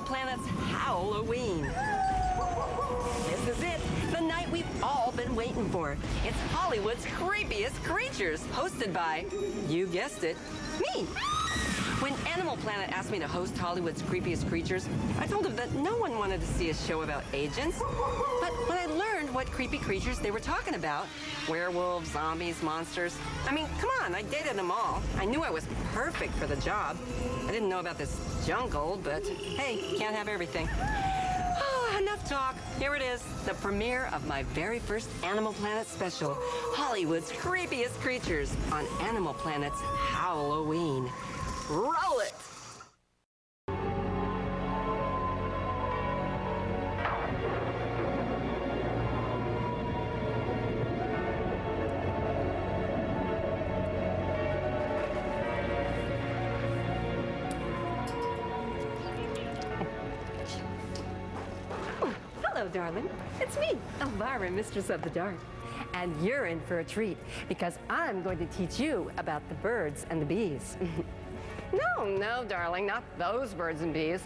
Animal Planet's Halloween. This is it, the night we've all been waiting for. It's Hollywood's Creepiest Creatures, hosted by, you guessed it, me. When Animal Planet asked me to host Hollywood's Creepiest Creatures, I told them that no one wanted to see a show about agents. But when I learned what creepy creatures they were talking about, werewolves, zombies, monsters, I mean, come on, I dated them all. I knew I was perfect for the job. I didn't know about this jungle, but hey, can't have everything. Oh, enough talk. Here it is, the premiere of my very first Animal Planet special, Hollywood's Creepiest Creatures on Animal Planet's Halloween. Roll it! Hello, darling. It's me, Elvira, Mistress of the Dark. And you're in for a treat, because I'm going to teach you about the birds and the bees. No, darling, not those birds and bees.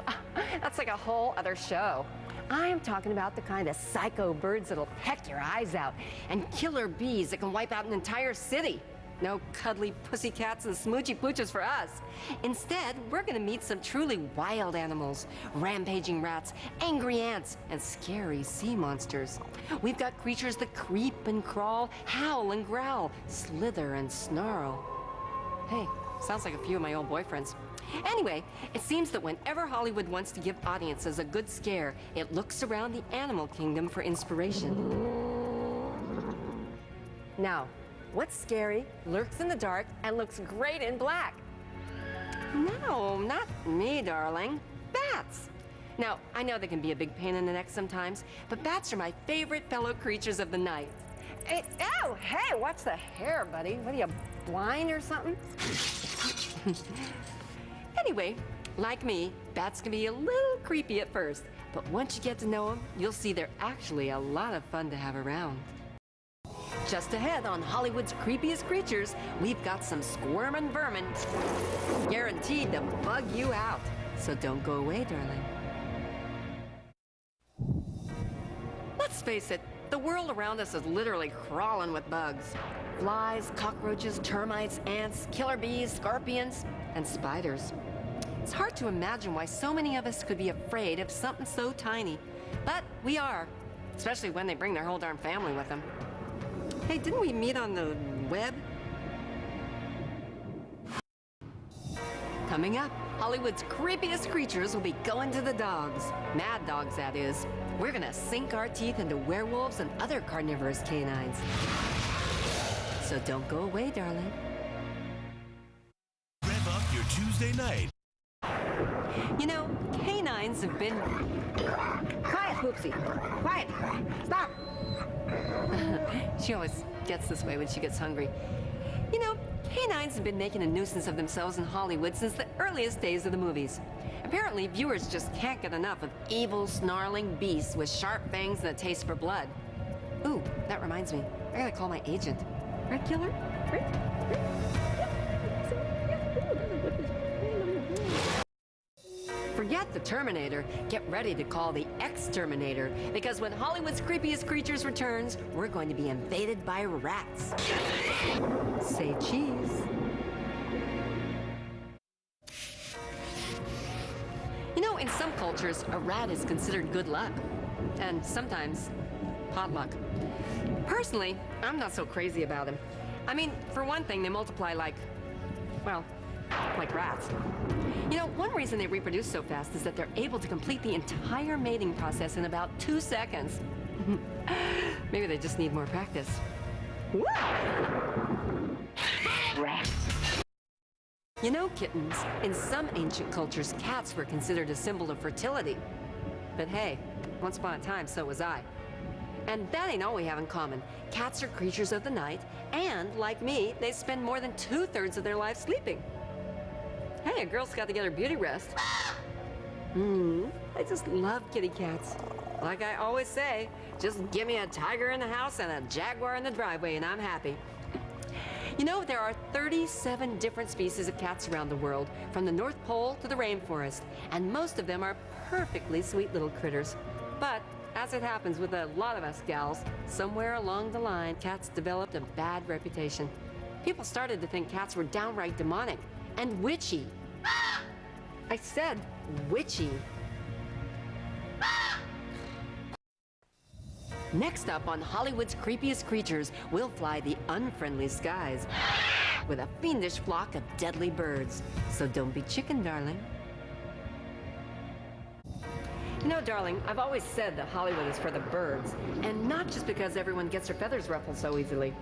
That's like a whole other show. I'm talking about the kind of psycho birds that'll peck your eyes out, and killer bees that can wipe out an entire city. No cuddly pussycats and smoochy pooches for us. Instead, we're gonna meet some truly wild animals, rampaging rats, angry ants, and scary sea monsters. We've got creatures that creep and crawl, howl and growl, slither and snarl. Hey, sounds like a few of my old boyfriends. Anyway, it seems that whenever Hollywood wants to give audiences a good scare, it looks around the animal kingdom for inspiration. Now, what's scary, lurks in the dark, and looks great in black? No, not me, darling. Bats. Now, I know they can be a big pain in the neck sometimes, but bats are my favorite fellow creatures of the night. Hey, oh, hey, watch the hair, buddy. What are you, blind or something? Anyway, like me, bats can be a little creepy at first, but once you get to know them, you'll see they're actually a lot of fun to have around. Just ahead on Hollywood's Creepiest Creatures, we've got some squirmin' vermin guaranteed to bug you out. So don't go away, darling. Let's face it, the world around us is literally crawling with bugs. Flies, cockroaches, termites, ants, killer bees, scorpions, and spiders. It's hard to imagine why so many of us could be afraid of something so tiny. But we are, especially when they bring their whole darn family with them. Hey, didn't we meet on the web? Coming up, Hollywood's Creepiest Creatures will be going to the dogs. Mad dogs, that is. We're gonna sink our teeth into werewolves and other carnivorous canines. So don't go away, darling. Rev up your Tuesday night. You know, canines have been... Quiet, Poopsie. Quiet. Stop. She always gets this way when she gets hungry. You know, canines have been making a nuisance of themselves in Hollywood since the earliest days of the movies. Apparently, viewers just can't get enough of evil, snarling beasts with sharp fangs and a taste for blood. Ooh, that reminds me. I gotta call my agent. Right, killer? Right? Forget the Terminator. Get ready to call the Exterminator, because when Hollywood's Creepiest Creatures returns, we're going to be invaded by rats. Say cheese. You know, in some cultures, a rat is considered good luck, and sometimes pot luck. Personally, I'm not so crazy about them. I mean, for one thing, they multiply like rats. You know, one reason they reproduce so fast is that they're able to complete the entire mating process in about 2 seconds. Maybe they just need more practice. Rats. You know, kittens, in some ancient cultures, cats were considered a symbol of fertility. But hey, once upon a time, so was I. And that ain't all we have in common. Cats are creatures of the night, and like me, they spend more than 2/3 of their life sleeping. Hey, a girl's got to get her beauty rest. I just love kitty cats. Like I always say, just give me a tiger in the house and a jaguar in the driveway and I'm happy. You know, there are 37 different species of cats around the world, from the North Pole to the rainforest, and most of them are perfectly sweet little critters. But as it happens with a lot of us gals, somewhere along the line, cats developed a bad reputation. People started to think cats were downright demonic and witchy. I said witchy. Next up on Hollywood's Creepiest Creatures, we'll fly the unfriendly skies with a fiendish flock of deadly birds. So don't be chicken, darling. You know, darling, I've always said that Hollywood is for the birds, and not just because everyone gets their feathers ruffled so easily.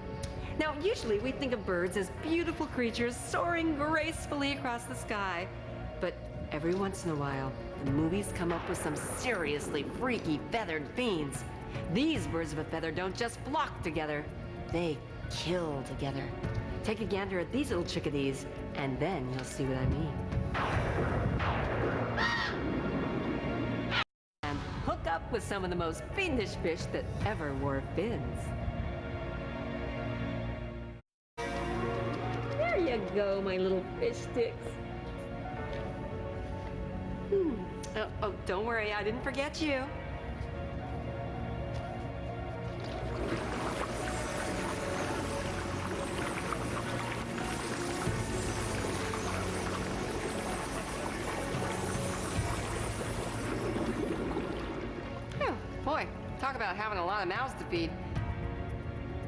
Now, usually we think of birds as beautiful creatures soaring gracefully across the sky, but every once in a while, the movies come up with some seriously freaky feathered fiends. These birds of a feather don't just flock together, they kill together. Take a gander at these little chickadees, and then you'll see what I mean. And hook up with some of the most fiendish fish that ever wore fins. There you go, my little fish sticks. Oh, don't worry, I didn't forget you. Boy, talk about having a lot of mouths to feed.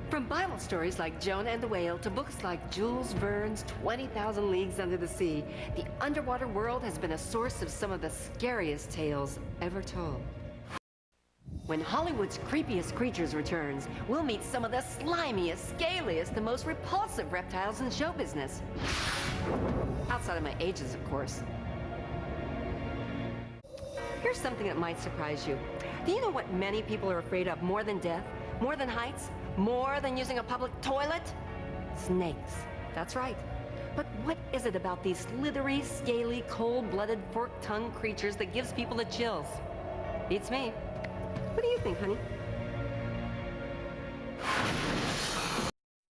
From Bible stories like Jonah and the Whale to books like Jules Verne's 20,000 Leagues Under the Sea, the underwater world has been a source of some of the scariest tales ever told. When Hollywood's Creepiest Creatures returns, we'll meet some of the slimiest, scaliest, and most repulsive reptiles in show business. Outside of my ages, of course. Here's something that might surprise you. Do you know what many people are afraid of more than death? More than heights? More than using a public toilet? Snakes. That's right. But what is it about these slithery, scaly, cold-blooded, fork-tongued creatures that gives people the chills? Beats me. What do you think, honey?